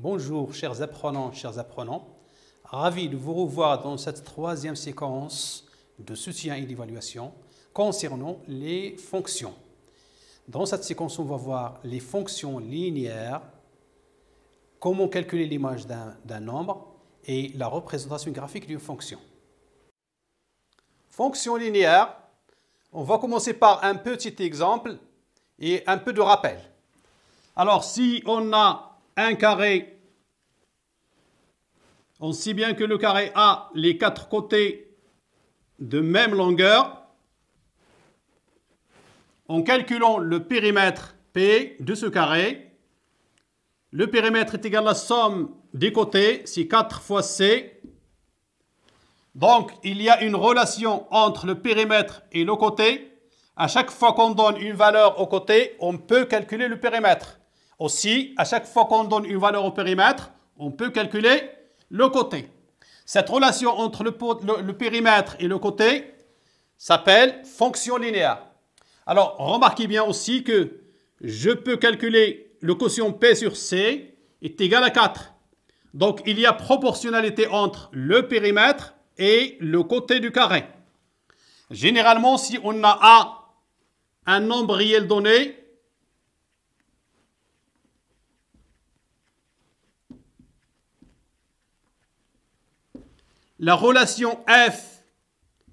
Bonjour chers apprenants, ravi de vous revoir dans cette troisième séquence de soutien et d'évaluation concernant les fonctions. Dans cette séquence, on va voir les fonctions linéaires, comment calculer l'image d'un nombre et la représentation graphique d'une fonction. Fonction linéaire, on va commencer par un petit exemple et un peu de rappel. Alors, si on a un carré, on sait bien que le carré a les quatre côtés de même longueur. En calculant le périmètre P de ce carré, le périmètre est égal à la somme des côtés, c'est 4 fois C. Donc, il y a une relation entre le périmètre et le côté. À chaque fois qu'on donne une valeur au côté, on peut calculer le périmètre. Aussi, à chaque fois qu'on donne une valeur au périmètre, on peut calculer le côté. Cette relation entre le périmètre et le côté s'appelle fonction linéaire. Alors, remarquez bien aussi que je peux calculer le quotient P sur C est égal à 4. Donc, il y a proportionnalité entre le périmètre et le côté du carré. Généralement, si on a un nombre réel donné, la relation f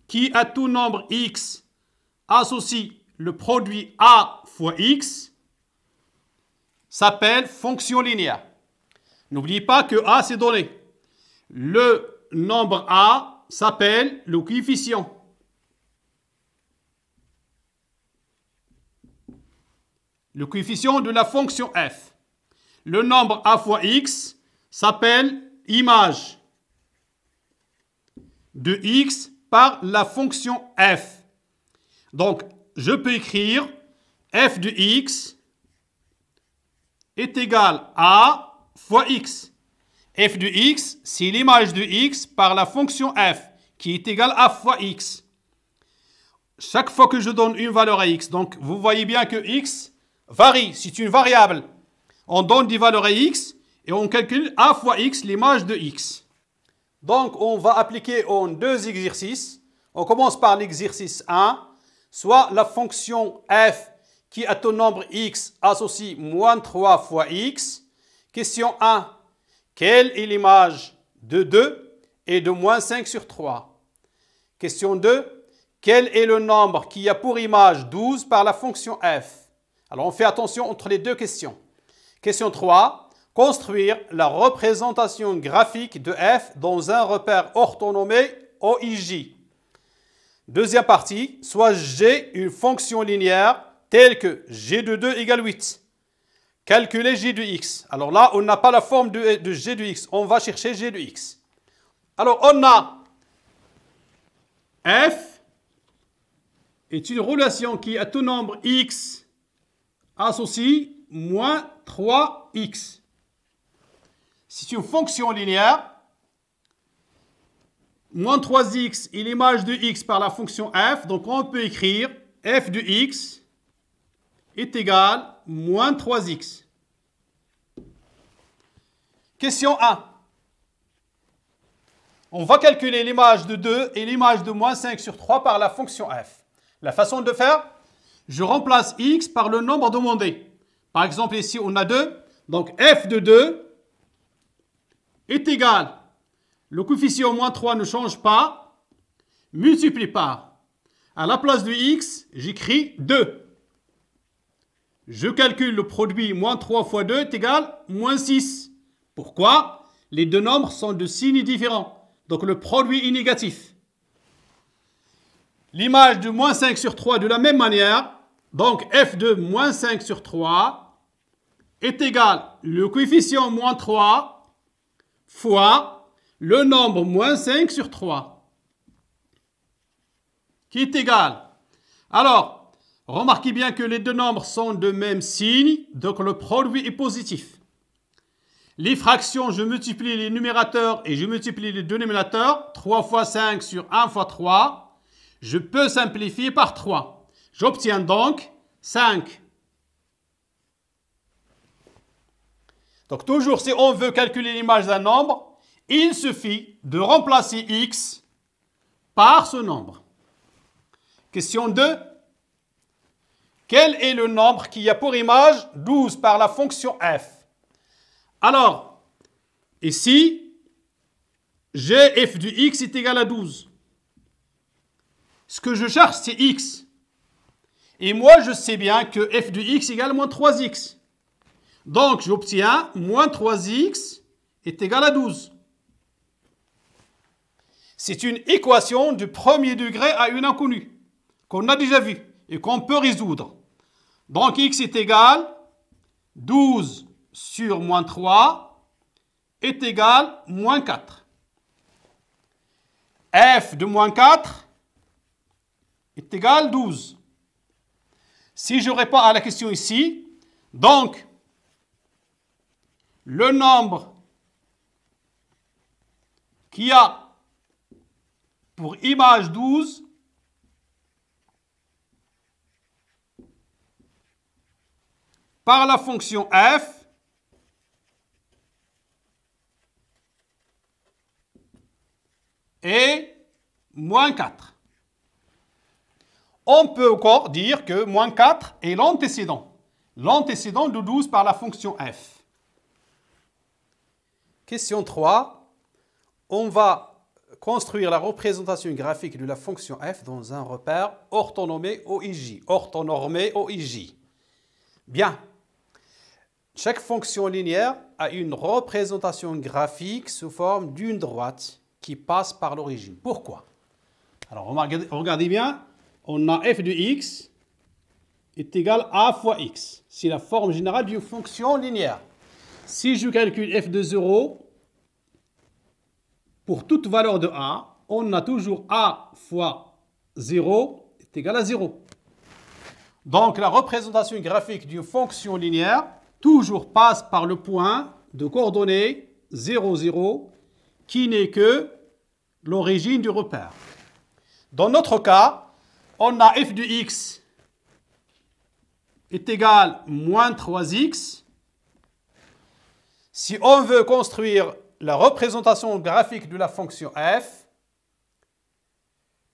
qui à tout nombre x associe le produit a fois x s'appelle fonction linéaire. N'oubliez pas que a c'est donné. Le nombre a s'appelle le coefficient. Le coefficient de la fonction f. Le nombre a fois x s'appelle image de x par la fonction f. Donc, je peux écrire f de x est égal à fois x. F de x, c'est l'image de x par la fonction f, qui est égale à fois x. Chaque fois que je donne une valeur à x, donc vous voyez bien que x varie, c'est une variable. On donne des valeurs à x et on calcule a fois x, l'image de x. Donc, on va appliquer en deux exercices. On commence par l'exercice 1, soit la fonction f qui à tout nombre x associe moins 3 fois x. Question 1. Quelle est l'image de 2 et de moins 5 sur 3? Question 2. Quel est le nombre qui a pour image 12 par la fonction f? Alors, on fait attention entre les deux questions. Question 3. Construire la représentation graphique de f dans un repère orthonomé OIJ. Deuxième partie, soit g une fonction linéaire telle que g de 2 égale 8. Calculer g de x. Alors là, on n'a pas la forme de g de x. On va chercher g de x. Alors, on a f est une relation qui, à tout nombre x, associe moins 3x. C'est une fonction linéaire. Moins 3x est l'image de x par la fonction f. Donc, on peut écrire f de x est égal à moins 3x. Question 1. On va calculer l'image de 2 et l'image de moins 5 sur 3 par la fonction f. La façon de faire, je remplace x par le nombre demandé. Par exemple, ici, on a 2. Donc, f de 2 est égal, le coefficient moins 3 ne change pas, multiplie par, à la place de x, j'écris 2. Je calcule le produit moins 3 fois 2 est égal moins 6. Pourquoi? Les deux nombres sont de signes différents, donc le produit est négatif. L'image de moins 5 sur 3 de la même manière, donc f de moins 5 sur 3 est égal, le coefficient moins 3 fois le nombre moins 5 sur 3, qui est égal. Alors, remarquez bien que les deux nombres sont de même signe, donc le produit est positif. Les fractions, je multiplie les numérateurs et je multiplie les dénominateurs. 3 fois 5 sur 1 fois 3. Je peux simplifier par 3. J'obtiens donc 5. Donc toujours, si on veut calculer l'image d'un nombre, il suffit de remplacer x par ce nombre. Question 2. Quel est le nombre qui a pour image 12 par la fonction f? Alors, ici, j'ai f de x est égal à 12. Ce que je cherche, c'est x. Et moi, je sais bien que f de x égale moins 3x. Donc, j'obtiens moins 3x est égal à 12. C'est une équation du premier degré à une inconnue, qu'on a déjà vue et qu'on peut résoudre. Donc, x est égal 12 sur moins 3 est égal moins 4. f de moins 4 est égal 12. Si je réponds à la question ici, donc, le nombre qui a pour image 12 par la fonction f est moins 4. On peut encore dire que moins 4 est l'antécédent de 12 par la fonction f. Question 3. On va construire la représentation graphique de la fonction f dans un repère orthonormé OIJ. Bien. Chaque fonction linéaire a une représentation graphique sous forme d'une droite qui passe par l'origine. Pourquoi? Alors, regardez bien. On a f de x est égal à a fois x. C'est la forme générale d'une fonction linéaire. Si je calcule f de 0, pour toute valeur de a, on a toujours a fois 0 est égal à 0. Donc, la représentation graphique d'une fonction linéaire toujours passe par le point de coordonnées 0, 0, qui n'est que l'origine du repère. Dans notre cas, on a f de x est égal à moins 3x. Si on veut construire la représentation graphique de la fonction f,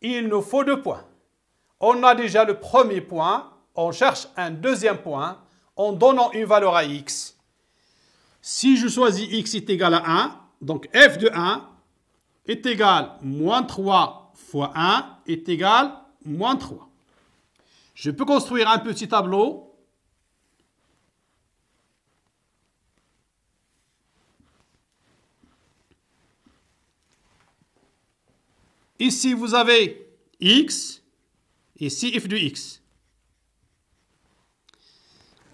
il nous faut 2 points. On a déjà le premier point, on cherche un deuxième point en donnant une valeur à x. Si je choisis x est égal à 1, donc f de 1 est égal à moins 3 fois 1 est égal à moins 3. Je peux construire un petit tableau. Ici, vous avez x, ici f de x.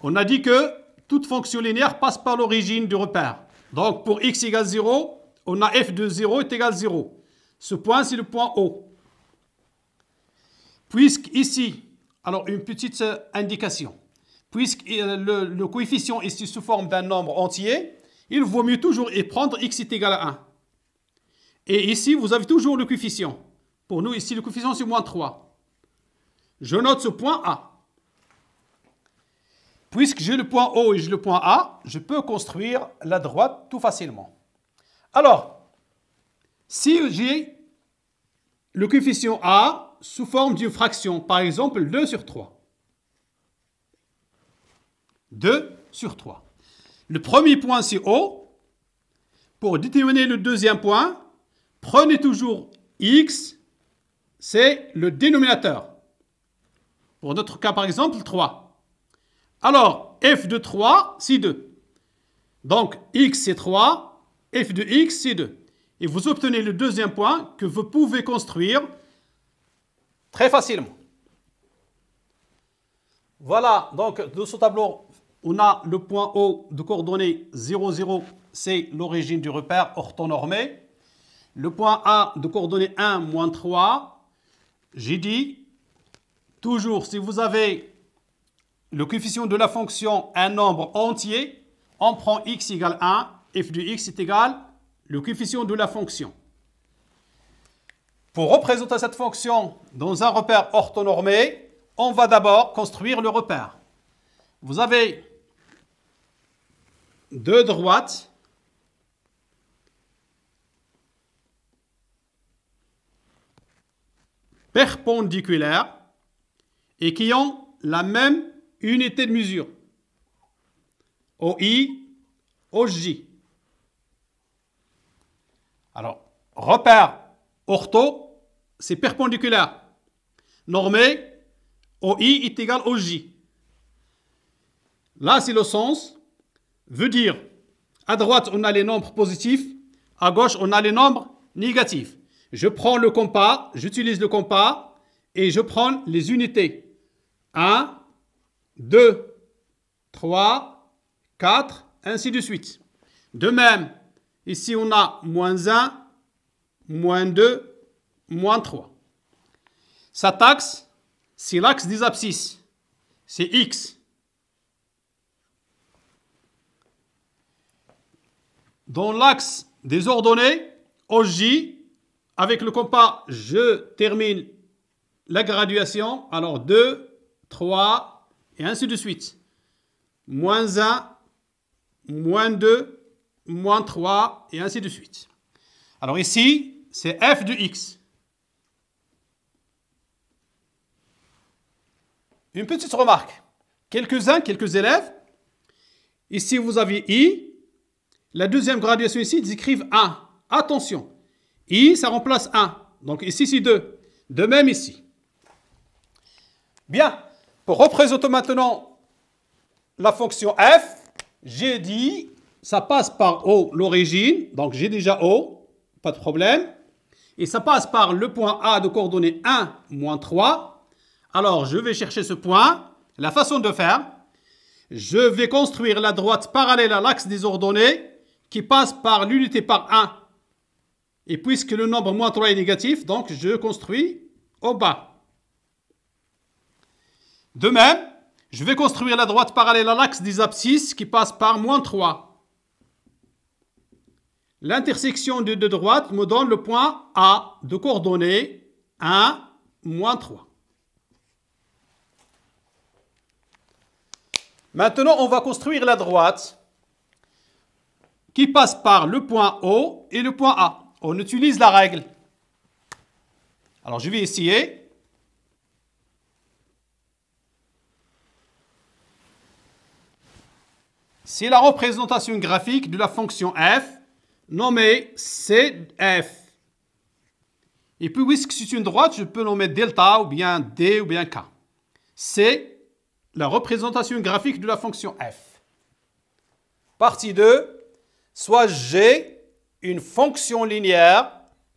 On a dit que toute fonction linéaire passe par l'origine du repère. Donc, pour x égale 0, on a f de 0 est égal à 0. Ce point, c'est le point O. Puisqu'ici, alors une petite indication, puisque le coefficient est sous forme d'un nombre entier, il vaut mieux toujours prendre x est égal à 1. Et ici, vous avez toujours le coefficient. Pour nous, ici, le coefficient, c'est moins 3. Je note ce point A. Puisque j'ai le point O et j'ai le point A, je peux construire la droite tout facilement. Alors, si j'ai le coefficient A sous forme d'une fraction, par exemple 2 sur 3. 2 sur 3. Le premier point, c'est O. Pour déterminer le deuxième point, prenez toujours x, c'est le dénominateur. Pour notre cas, par exemple, 3. Alors, f de 3, c'est 2. Donc, x, c'est 3. F de x, c'est 2. Et vous obtenez le deuxième point que vous pouvez construire très facilement. Voilà, donc, dans ce tableau, on a le point O de coordonnées 0, 0, c'est l'origine du repère orthonormé. Le point A de coordonnées 1, moins 3. J'ai dit, toujours, si vous avez le coefficient de la fonction un nombre entier, on prend x égale 1, f de x est égal le coefficient de la fonction. Pour représenter cette fonction dans un repère orthonormé, on va d'abord construire le repère. Vous avez deux droites perpendiculaires et qui ont la même unité de mesure. OI, OJ. Alors, repère ortho, c'est perpendiculaire. Normé, OI est égal au J. Là, c'est le sens. Veut dire, à droite, on a les nombres positifs. À gauche, on a les nombres négatifs. Je prends le compas, j'utilise le compas et je prends les unités. 1, 2, 3, 4, ainsi de suite. De même, ici, on a moins 1, moins 2, moins 3. Cet axe, c'est l'axe des abscisses. C'est X. Dans l'axe des ordonnées, OJ, avec le compas, je termine la graduation. Alors 2, 3, et ainsi de suite. Moins 1, moins 2, moins 3, et ainsi de suite. Alors ici, c'est f de x. Une petite remarque. Quelques élèves, ici vous avez i. La deuxième graduation ici, ils écrivent 1. Attention, i, ça remplace 1. Donc ici, c'est 2. De même ici. Bien, pour représenter maintenant la fonction f, j'ai dit, ça passe par O, l'origine. Donc j'ai déjà O, pas de problème. Et ça passe par le point A de coordonnées 1, moins 3. Alors, je vais chercher ce point. La façon de faire, je vais construire la droite parallèle à l'axe des ordonnées qui passe par l'unité par 1. Et puisque le nombre moins 3 est négatif, donc je construis au bas. De même, je vais construire la droite parallèle à l'axe des abscisses qui passe par moins 3. L'intersection des deux droites me donne le point A de coordonnées 1, moins 3. Maintenant, on va construire la droite qui passe par le point O et le point A. On utilise la règle. Alors, je vais essayer. C'est la représentation graphique de la fonction f, nommée CF. Et puis, puisque c'est une droite, je peux nommer delta ou bien D ou bien K. C'est la représentation graphique de la fonction f. Partie 2. Soit G, une fonction linéaire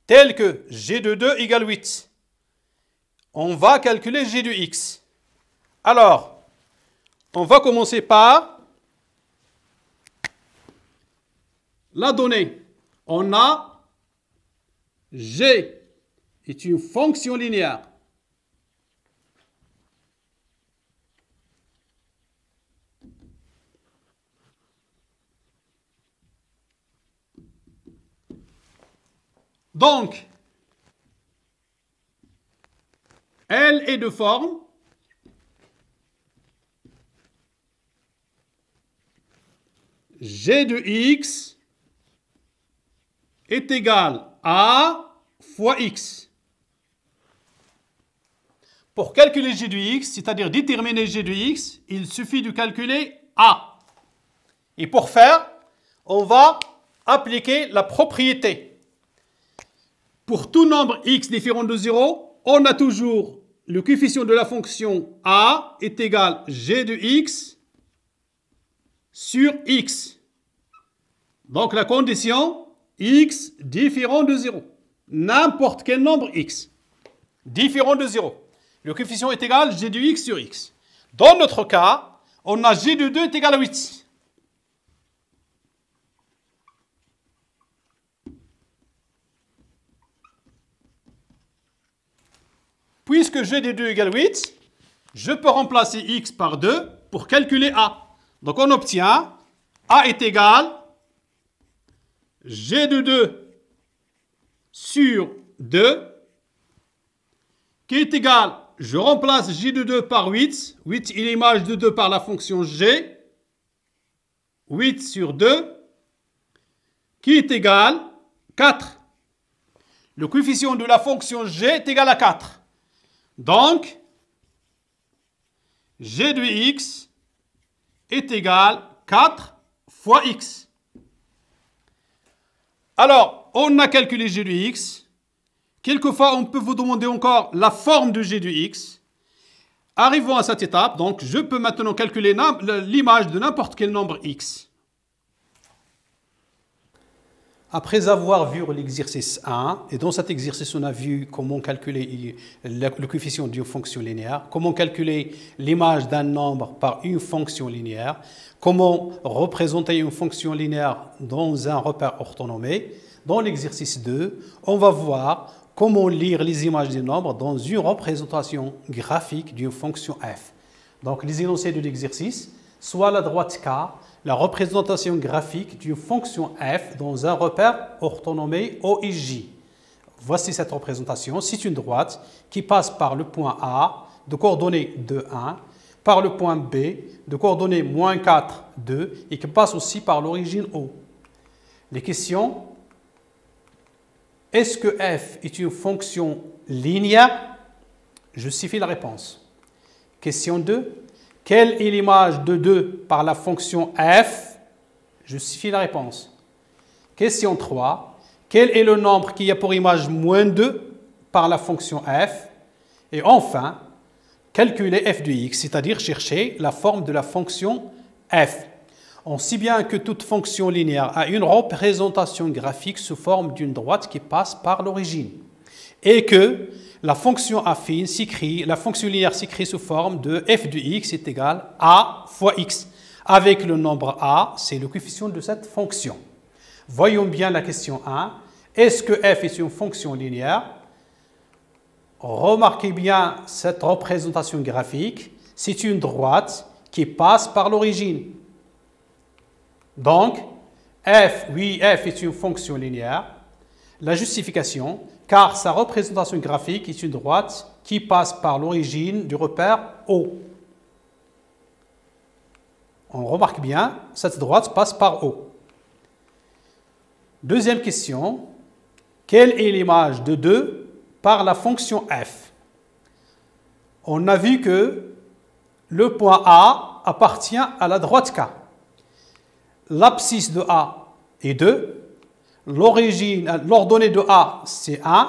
telle que G de 2 égale 8. On va calculer G de x. Alors, on va commencer par la donnée. On a G est une fonction linéaire. Donc, elle est de forme G de x est égal à fois x. Pour calculer G de x, c'est-à-dire déterminer G de x, il suffit de calculer a. Et pour faire, on va appliquer la propriété. Pour tout nombre x différent de 0, on a toujours le coefficient de la fonction a est égal g de x sur x. Donc la condition x différent de 0. N'importe quel nombre x différent de 0. Le coefficient est égal g de x sur x. Dans notre cas, on a g de 2 est égal à 8. Puisque g de 2 égale 8, je peux remplacer x par 2 pour calculer a. Donc on obtient a est égal g de 2 sur 2 qui est égal, je remplace g de 2 par 8. 8 est l'image de 2 par la fonction g. 8 sur 2, qui est égal à 4. Le coefficient de la fonction g est égal à 4. Donc, g de x est égal à 4 fois x. Alors, on a calculé g de x. Quelquefois, on peut vous demander encore la forme de g de x. Arrivons à cette étape. Donc, je peux maintenant calculer l'image de n'importe quel nombre x. Après avoir vu l'exercice 1, et dans cet exercice, on a vu comment calculer le coefficient d'une fonction linéaire, comment calculer l'image d'un nombre par une fonction linéaire, comment représenter une fonction linéaire dans un repère orthonormé. Dans l'exercice 2, on va voir comment lire les images des nombres dans une représentation graphique d'une fonction f. Donc, les énoncés de l'exercice, soit la droite K, la représentation graphique d'une fonction f dans un repère orthonormé OIJ. Voici cette représentation. C'est une droite qui passe par le point A de coordonnées 2, 1, par le point B de coordonnées moins 4, 2 et qui passe aussi par l'origine O. Les questions: est-ce que f est une fonction linéaire? Justifie la réponse. Question 2. Quelle est l'image de 2 par la fonction f? Justifie la réponse. Question 3. Quel est le nombre qui a pour image moins 2 par la fonction f? Et enfin, calculer f de x, c'est-à-dire chercher la forme de la fonction f. On sait bien que toute fonction linéaire a une représentation graphique sous forme d'une droite qui passe par l'origine. Et que la fonction affine s'écrit, la fonction linéaire s'écrit sous forme de f de x est égal à a fois x. Avec le nombre a, c'est le coefficient de cette fonction. Voyons bien la question 1. Est-ce que f est une fonction linéaire? Remarquez bien cette représentation graphique. C'est une droite qui passe par l'origine. Donc, oui, f est une fonction linéaire. La justification: car sa représentation graphique est une droite qui passe par l'origine du repère O. On remarque bien, cette droite passe par O. Deuxième question: quelle est l'image de 2 par la fonction f? On a vu que le point A appartient à la droite K. L'abscisse de A est 2. L'ordonnée de A, c'est 1.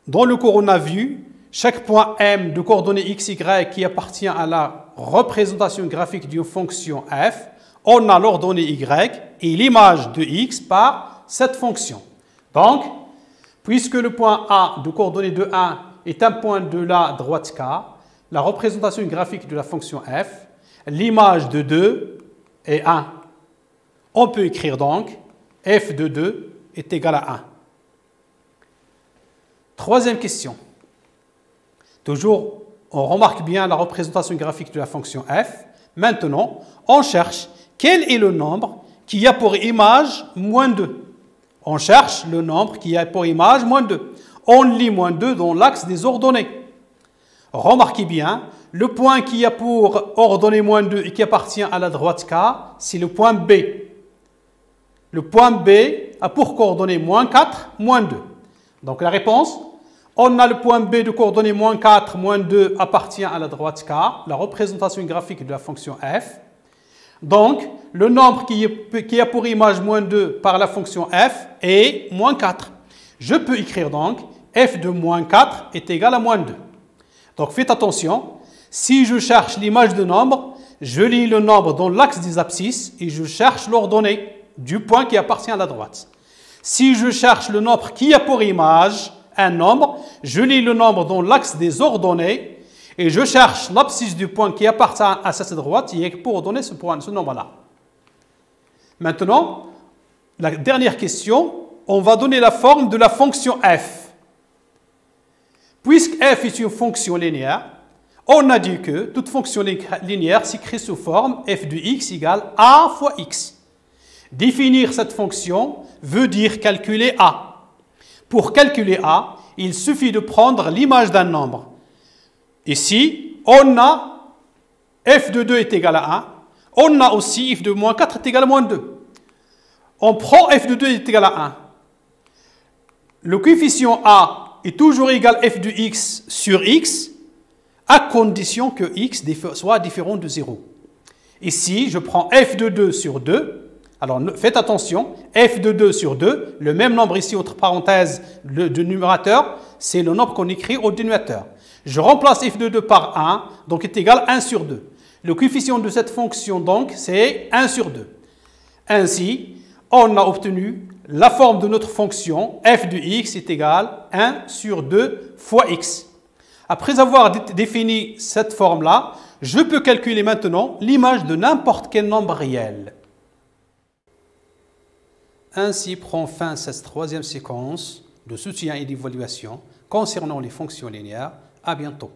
Dans le cours, on a vu chaque point M de coordonnées x, y qui appartient à la représentation graphique d'une fonction f. On a l'ordonnée y et l'image de x par cette fonction. Donc, puisque le point A de coordonnées de 1 est un point de la droite K, la représentation graphique de la fonction f, l'image de 2 est 1. On peut écrire donc f de 2 est égal à 1. Troisième question. Toujours, on remarque bien la représentation graphique de la fonction f. Maintenant, on cherche quel est le nombre qui a pour image moins 2. On cherche le nombre qui a pour image moins 2. On lit moins 2 dans l'axe des ordonnées. Remarquez bien, le point qui a pour ordonnée moins 2 et qui appartient à la droite K, c'est le point B. Le point B a pour coordonnée moins 4, moins 2. Donc la réponse, on a le point B de coordonnée moins 4, moins 2 appartient à la droite K, la représentation graphique de la fonction f. Donc, le nombre qui a pour image moins 2 par la fonction f est moins 4. Je peux écrire donc f de moins 4 est égal à moins 2. Donc faites attention, si je cherche l'image de nombre, je lis le nombre dans l'axe des abscisses et je cherche l'ordonnée du point qui appartient à la droite. Si je cherche le nombre qui a pour image un nombre, je lis le nombre dans l'axe des ordonnées et je cherche l'abscisse du point qui appartient à cette droite et pour donner ce nombre-là. Maintenant, la dernière question, on va donner la forme de la fonction f. Puisque f est une fonction linéaire, on a dit que toute fonction linéaire s'écrit sous forme f de x égale a fois x. Définir cette fonction veut dire calculer a. Pour calculer a, il suffit de prendre l'image d'un nombre. Ici, on a f de 2 est égal à 1. On a aussi f de moins 4 est égal à moins 2. On prend f de 2 est égal à 1. Le coefficient a est toujours égal à f de x sur x, à condition que x soit différent de 0. Ici, je prends f de 2 sur 2. Alors, faites attention, f de 2 sur 2, le même nombre ici, entre parenthèses, du numérateur, c'est le nombre qu'on écrit au dénominateur. Je remplace f de 2 par 1, donc est égal à 1 sur 2. Le coefficient de cette fonction, donc, c'est 1 sur 2. Ainsi, on a obtenu la forme de notre fonction f de x est égal à 1 sur 2 fois x. Après avoir défini cette forme-là, je peux calculer maintenant l'image de n'importe quel nombre réel. Ainsi prend fin cette troisième séquence de soutien et d'évaluation concernant les fonctions linéaires. À bientôt.